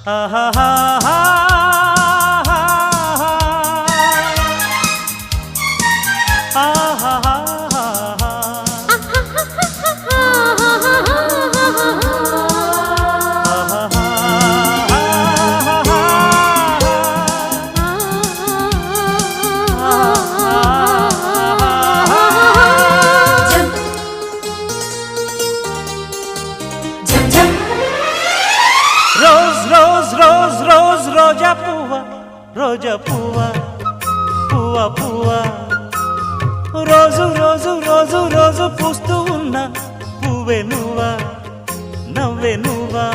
ఆహాహా రోజా పువ్వా పువ్వా పువ్వా రోజు రోజు రోజు రోజు పూస్తూ ఉన్న పువ్వే నువ్వా నవ్వే నువ్వా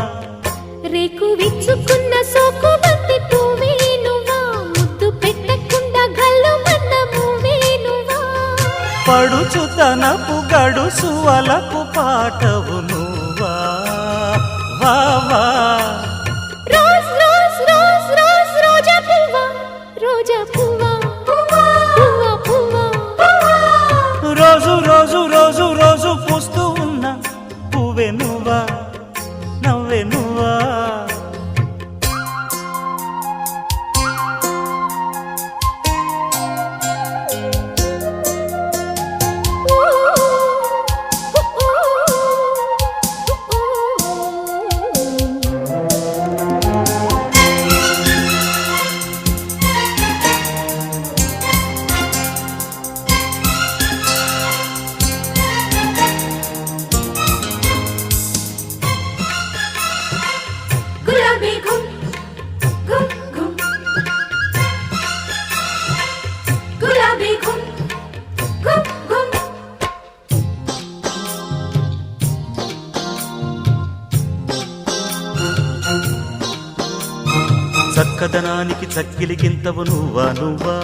రేకు విచ్చుకున్న సోకు బంతి పువ్వే నువ్వా ముద్దు పెట్టకుండా గల్లు మన్న పువ్వే నువ్వా పడుచుతనపు గడుసు అలపు పాటవు నువ్వా వా వా రోజు రోజు రోజు రోజు పూస్తూ ఉన్న పువ్వే నువ్వా నవ్వే నువ్వా చక్కదనానికి చక్కిలికింతవు నువ్వా నువ్వా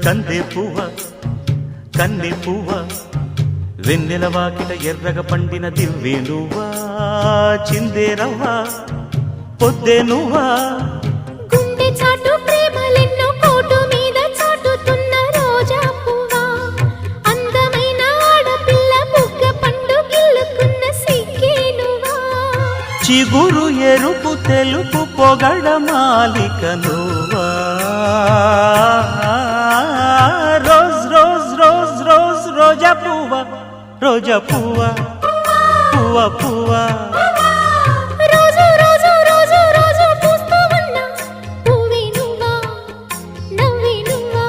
కందే పువ్వా కన్నె పువ్వా వెన్నెల వాకిట ఎర్రగ పండిన దివ్వే నువ్వా చిందే రవ్వా పొద్దే నువ్వా గుండె చాటు ప్రేమలెన్నో కోటు మీద చాటుతున్న రోజా పువ్వా అందమైన ఆడపిల్ల బుగ్గ పండు గిల్లుకున్న సిగ్గే నువ్వా చిగురు ఎరుపు తెలుపు పొగడ మాలిక నువ్వా రోజ్ రోజ్ రోజ్ రోజ్ రోజా పువ్వా రోజా పువ్వా పువ్వా పువ్వా రోజు రోజు రోజు రోజు పూస్తూ ఉన్న పువ్వే నువ్వా నవ్వే నువ్వా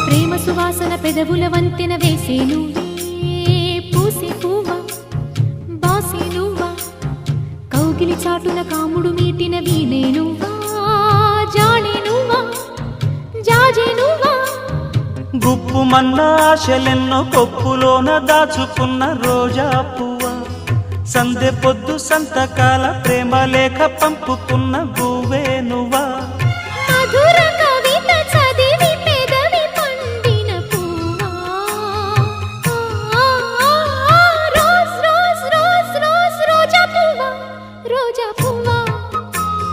ప్రేమ సువాసన పెదవుల వంతెన వేసే నువ్వే పూసే పువ్వా బాసే నువ్వా కౌగిలి చాటున కాముడు మీటిన వీణే నువ్వా జాడే నువ్వా జాజే నువ్వా గుప్పుమన్న ఆశలెన్నో కొప్పులోన దాచుకున్న రోజా పువ్వా సందె పొద్దు సంతకాల ప్రేమ లేఖ పంపుకున్న గువ్వే నువ్వా మధుర కవిత చదివి పెదవి పండిన పువ్వా రోజ్ రోజ్ రోజ్ రోజ్ రోజా పువ్వా రోజా పువ్వా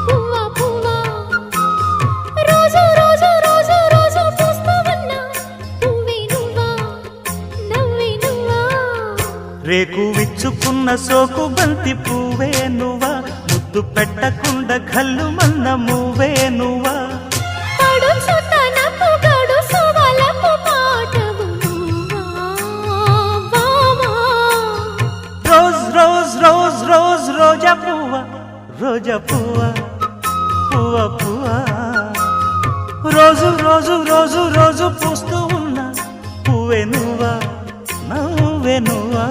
పువ్వా పువ్వా రోజు రోజు రోజు రోజు పూస్తూ ఉన్న పువ్వే నువ్వా నవ్వే నువ్వా రేకు విచ్చుకున్న సోకు బంతి పువ్వే నువ్వా ముద్దు పెట్టకుండా గల్లు మన్న మువ్వే నువ్వా పడుచుతనపు గడుసు వలపు పాటవు నువ్వా బావా రోజ్ రోజ్ రోజ్ రోజ్ రోజా పువ్వా రోజా పువ్వా పువ్వా పువ్వా రోజు రోజు రోజు రోజు పూస్తూ ఉన్న పువ్వే నువ్వా నవ్వే నువ్వా